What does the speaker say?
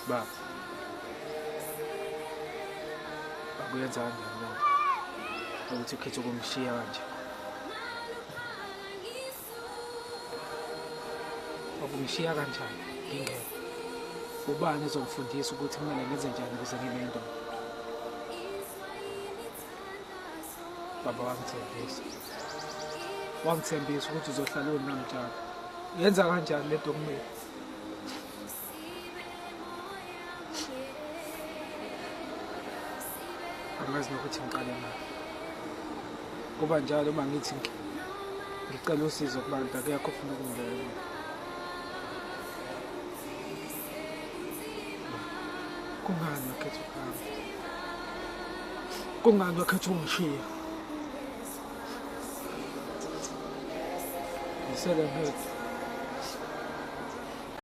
Baba, akuyenza kanjani na ukuthi ukhethe ukungishiya kanje? Ukungishiya kanjani ngingekho? Ubani ozongifundisa ukuthi kumele ngenze njani ukuze ngibe yindoda? Baba, wangithembisa ukuthi uzohlala unami njalo. Yenza kanjani le nto kumina? Angazi nokuthi ngiqale ngaphi. Kuba njalo uma ngithi ngicela usizo kubantu, akekho ofuna ukungibona. Kungani wakhetha ukuhamba? Kungani wakhetha ukungishiya? Ngisele ngedwa.